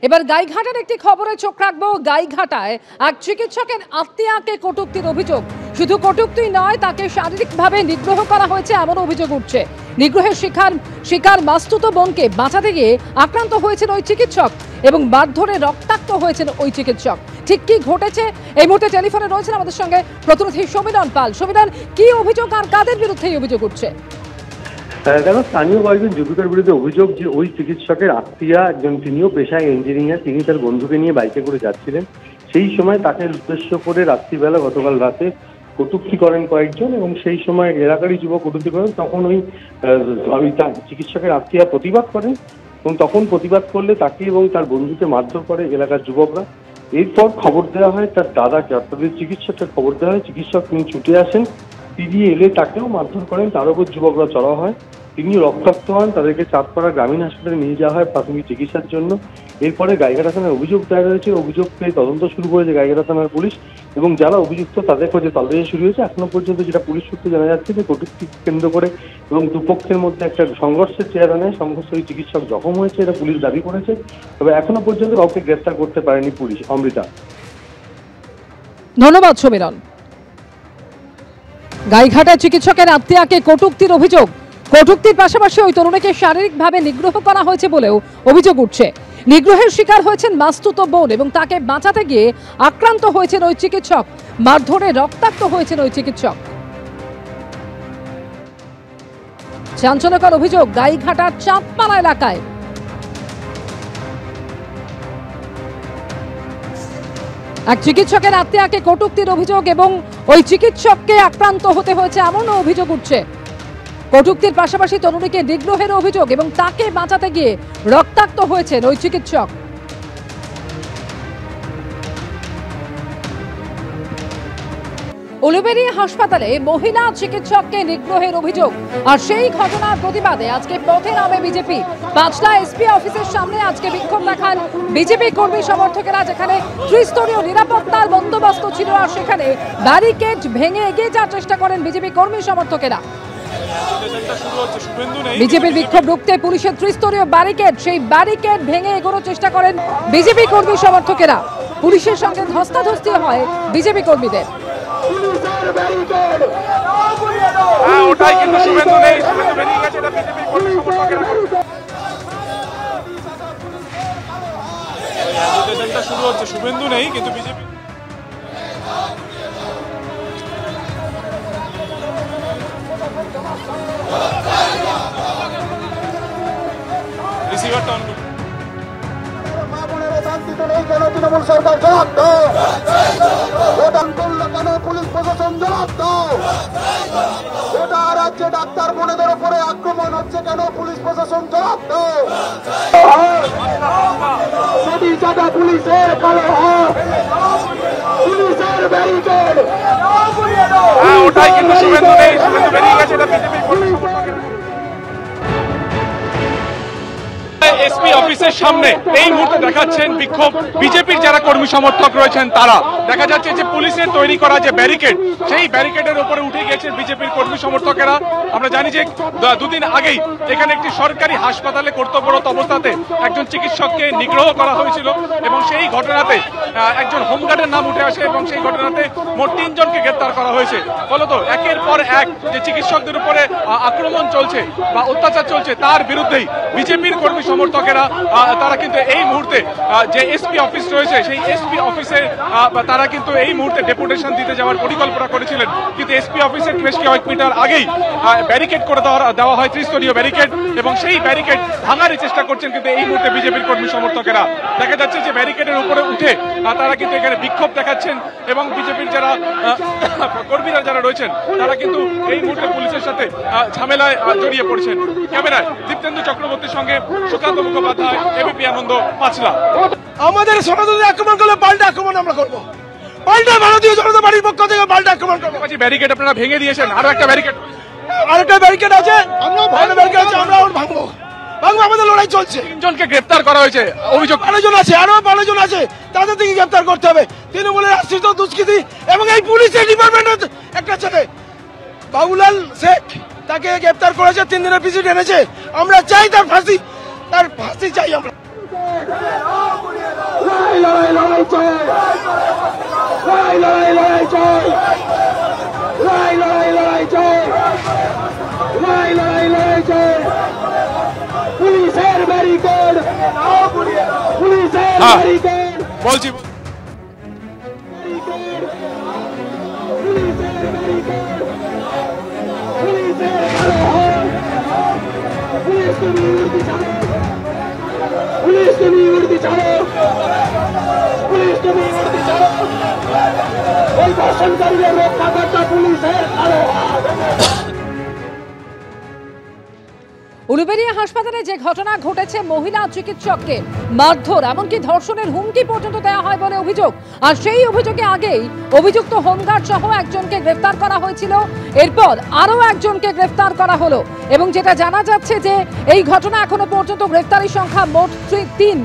এবার গাইঘাটার একটি খবরে চোখ রাখবো। গাইঘাটায় এক চিকিৎসকের আত্মীয়াকে কটূক্তির অভিযোগ। শুধু কটূক্তি নয়, তাকে শারীরিকভাবে নিগ্রহ করা হয়েছে এমন অভিযোগ উঠছে। নিগ্রহের শিকার মাস্তুত বোনকে বাঁচাতে গিয়ে আক্রান্ত হয়েছেন ওই চিকিৎসক এবং মারধরে রক্তাক্ত হয়েছেন ওই চিকিৎসক। ঠিক কি ঘটেছে এই মুহূর্তে টেলিফোনে রয়েছেন আমাদের সঙ্গে প্রতিনিধি সমীরণ পাল। সমীরণ, কি অভিযোগ আর কাদের বিরুদ্ধে এই অভিযোগ উঠছে? দেখো, স্থানীয় কয়েকজন যুবকের বিরুদ্ধে অভিযোগ যে ওই চিকিৎসকের আত্মীয়া একজন, তিনিও পেশায় ইঞ্জিনিয়ার, তিনি তার বন্ধুকে নিয়ে বাইকে করে যাচ্ছিলেন। সেই সময় তাকে উদ্দেশ্য করে রাত্রিবেলা গতকাল রাতে কটূক্তি করেন কয়েকজন এবং সেই সময় এলাকারই যুবক কটূক্তি করেন। তখন ওই চিকিৎসকের আত্মীয়া প্রতিবাদ করেন এবং তখন প্রতিবাদ করলে তাকে এবং তার বন্ধুকে মারধর করে এলাকার যুবকরা। এরপর খবর দেওয়া হয় তার দাদাকে, অর্থাৎ চিকিৎসককে খবর দেওয়া হয়। চিকিৎসক তিনি ছুটে আসেন, তিনি এলে তাকেও মারধর করেন, তার উপর যুবকরা চড়াও হয়, তিনি রক্তাক্ত হন। তাদেরকে চাঁদপাড়া গ্রামীণ হাসপাতালে নিয়ে যাওয়া হয় প্রাথমিক চিকিৎসার জন্য। এরপরে গাইঘাটা থানায় অভিযোগ দায়ের হয়েছে। অভিযোগ পেয়ে তদন্ত শুরু করেছে গাইঘাটা থানার পুলিশ এবং যারা অভিযুক্ত তাদের খোঁজে তল্লাশি শুরু হয়েছে। এখনো পর্যন্ত যেটা পুলিশ সূত্রে জানা যাচ্ছে যে কটূক্তি কেন্দ্র করে এবং দুপক্ষের মধ্যে একটা সংঘর্ষের চেহারা নেয়। সংঘর্ষে ওই চিকিৎসক জখম হয়েছে, এটা পুলিশ দাবি করেছে। তবে এখনো পর্যন্ত কাউকে গ্রেফতার করতে পারেনি পুলিশ। অমৃতা, ধন্যবাদ সমীরণ। গাইঘাটায় চিকিৎসকের আত্মীয়াকে কটূক্তির অভিযোগ। কটূক্তির পাশাপাশি ওই তরুণীকে শারীরিকভাবে নিগ্রহ করা হয়েছে বলেও অভিযোগ উঠছে। নিগ্রহের শিকার হয়েছেন মাস্তুত বোন এবং তাকে বাঁচাতে গিয়ে আক্রান্ত হয়েছেন ওই চিকিৎসক। মারধরে রক্তাক্ত হয়েছেন ওই চিকিৎসক। চাঞ্চল্যকর অভিযোগ গাইঘাটার চাঁদপাড়া এলাকায়। এক চিকিৎসকের আত্মীয়াকে কটূক্তির অভিযোগ এবং ওই চিকিৎসককে আক্রান্ত হতে হয়েছে এমনও অভিযোগ উঠছে। কটূক্তির পাশাপাশি তরুণীকে নিগ্রহের অভিযোগ এবং তাকে বাঁচাতে গিয়ে রক্তাক্ত হয়েছেন ওই চিকিৎসক। উলুবেড়িয়া হাসপাতালে মহিলা চিকিৎসককে নিগ্রহের অভিযোগ আর সেই ঘটনার প্রতিবাদে আজকে পথে নামে বিজেপি। পাঁচলা এসপি অফিসের সামনে আজকে বিক্ষোভ দেখান বিজেপি কর্মী সমর্থকেরা, যেখানে ত্রিস্তরীয় নিরাপত্তার বন্দোবস্ত ছিল আর সেখানে ব্যারিকেড ভেঙে এগিয়ে যাওয়ার চেষ্টা করেন বিজেপি কর্মী সমর্থকেরা। বিজেপির বিক্ষোভ রুখতে পুলিশের ত্রিস্তরীয় ব্যারিকেড, সেই ব্যারিকেড ভেঙে এগোনোর চেষ্টা করেন বিজেপি কর্মী সমর্থকেরা। পুলিশের সঙ্গে ধস্তাধস্তি হয় বিজেপি কর্মীদের। ওটাই কিন্তু শুভেন্দু নেই, শুভেন্দু বেরিয়ে গেছে, এটা বিজেপি কর্মী সমর্থকেরা। অ্যাজিটেশনটা শুরু হচ্ছে, শুভেন্দু নেই কিন্তু বিজেপি। রিসিভারটা অন করুন। তৃণমূল সরকার জবাব দাও, কেন পুলিশ প্রশাসন জবাব দাও। গোটা রাজ্যে ডাক্তার বোনেদের উপরে আক্রমণ হচ্ছে, কেন পুলিশ প্রশাসন জবাব দাও। পুলিশের কালো হাত, পুলিশের ব্যারিকেড। ওটাই কিন্তু শুভেন্দু নেই, শুভেন্দু বেরিয়ে গেছে, এটা বিজেপি কর্মী সমর্থকেরা। এসপি অফিসের সামনে এই মুহূর্তে দেখাচ্ছেন বিক্ষোভ বিজেপির যারা কর্মী সমর্থক রয়েছেন তারা। দেখা যাচ্ছে যে পুলিশের তৈরি করা যে ব্যারিকেড, সেই ব্যারিকেডের উপরে উঠে গেছেন বিজেপির কর্মী সমর্থকেরা। আমরা জানি যে দুদিন আগেই এখানে একটি সরকারি হাসপাতালে কর্তব্যরত অবস্থাতে একজন চিকিৎসককে নিগ্রহ করা হয়েছিল এবং সেই ঘটনাতে একজন হোমগার্ডের নাম উঠে আসে এবং সেই ঘটনাতে মোট 3 জনকে গ্রেপ্তার করা হয়েছে। ফলত একের পর এক যে চিকিৎসকদের উপরে আক্রমণ চলছে বা অত্যাচার চলছে, তার বিরুদ্ধেই বিজেপির কর্মী সমর্থকেরা তারা কিন্তু এই মুহূর্তে যে এসপি অফিস রয়েছে সেই এসপি অফিসে তারা কিন্তু এই মুহূর্তে ডেপুটেশন দিতে যাওয়ার পরিকল্পনা করেছিলেন, কিন্তু এসপি অফিসের বেশ কয়েক মিটার আগেই ব্যারিকেড করে দেওয়া হয়, ত্রিস্তরীয় ব্যারিকেড, এবং সেই ব্যারিকেড ভাঙারই চেষ্টা করছেন কিন্তু এই মুহূর্তে বিজেপির কর্মী সমর্থকেরা। দেখা যাচ্ছে যে ব্যারিকেডের উপরে উঠে তারা কিন্তু এখানে বিক্ষোভ দেখাচ্ছেন এবং বিজেপির যারা কর্মীরা যারা রয়েছেন তারা কিন্তু এই মুহূর্তে পুলিশের সাথে ঝামেলায় জড়িয়ে পড়ছেন। ক্যামেরায় দীপ্তেন্দু চক্রবর্তীর সঙ্গে সুকান্ত মুখোপাধ্যায়, এবিপি আনন্দ, পাঁচলা। আমাদের সনাতনী আক্রমণ করলে পাল্টা আক্রমণ আমরা করবো, পাল্টা ভারতীয় জনতা পার্টির পক্ষ থেকে পাল্টা আক্রমণ করবো। ব্যারিকেড আপনারা ভেঙে দিয়েছেন, আরো একটা ব্যারিকেড আছে, আমরা ভাঙবো। আমাদের লড়াই চলছে। 3 জনকে গ্রেপ্তার করা হয়েছে, অভিযোগ 12 জন আছে, আরো 12 জন আছে, তাদের থেকে গ্রেপ্তার করতে হবে। তৃণমূলের আশ্রিত দুষ্কৃতী এবং এই পুলিশের ডিপার্টমেন্টের একটা ছেলে বাবুলাল শেখ, তাকে গ্রেপ্তার করেছে, 3 দিনের পিছু টেনেছে। আমরা চাই তার ফাঁসি চাই আমরা। লড়াই লড়াই চাই, লড়াই লড়াই লড়াই চাই, লড়াই লড়াই লড়াই চাই, লড়াই লড়াই লড়াই চাই। পুলিশের ব্যারিকেড, পুলিশের ব্যারিকেড, বলছি ব্যারিকেড, পুলিশের ব্যারিকেড, পুলিশের ভালো হয়, পুলিশ তুমি উর্দি ছাড়ো, পুলিশ তুমি উর্দি ছাড়ো, পুলিশ তুমি উর্দি ছাড়ো, ওই ধর্ষণকারীদের রক্ষাকর্তা পুলিশের ভালো হয়। উলুবেড়িয়া হাসপাতালে যে ঘটনা ঘটেছে, মহিলা চিকিৎসককে মারধর এমনকি ধর্ষণের হুমকি পর্যন্ত দেওয়া হয় বলে অভিযোগ। আর সেই অভিযোগে আগেই অভিযুক্ত হোমগার্ড সহ একজনকে গ্রেফতার করা হয়েছিল, এরপর আরও একজনকে গ্রেফতার করা হলো। এবং যেটা জানা যাচ্ছে যে এই ঘটনা এখনো পর্যন্ত গ্রেফতারির সংখ্যা মোট 3।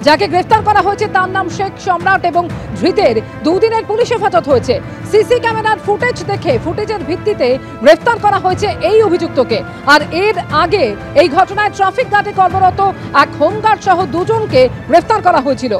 যাকে গ্রেফতার করা হয়েছে তার নাম শেখ সম্রাট এবং ধৃতের 2 দিনের পুলিশ হেফাজত হয়েছে। সিসি ক্যামেরার ফুটেজের ভিত্তিতে গ্রেফতার করা হয়েছে এই অভিযুক্তকে। আর এর আগে এই ঘটনায় ট্রাফিক গার্ডে কর্মরত এক হোমগার্ড সহ 2 জনকে গ্রেফতার করা হয়েছিল।